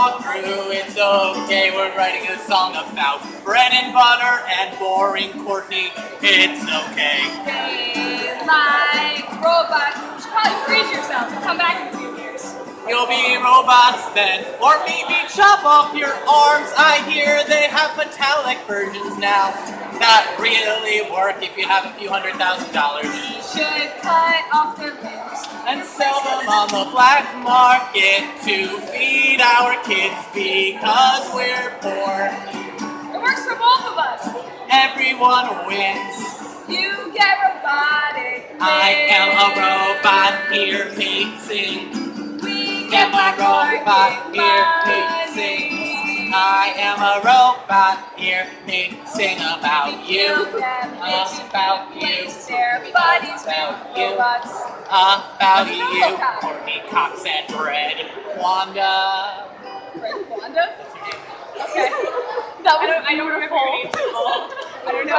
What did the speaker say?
talk through, it's okay. We're writing a song about bread and butter and boring Courtney. It's okay. They like robots. You should probably freeze yourself and come back in a few years. You'll be robots then, or maybe chop off your arms. I hear they have metallic versions now that really work if you have a few $100,000. We should cut off their limbs And sell them on the black market to feed our kids because we're poor. It works for both of us. Everyone wins. You get robotic. I am a robot, hear me sing. We I get am a black robot, market hear me sing. money. I am a robot, hear me sing about you. About you. Place their bodies About with you. robots. About you. Robocop. Courtney Cox and Red Wanda. Red Wanda? That's her name. Okay. I don't remember your name. I don't know.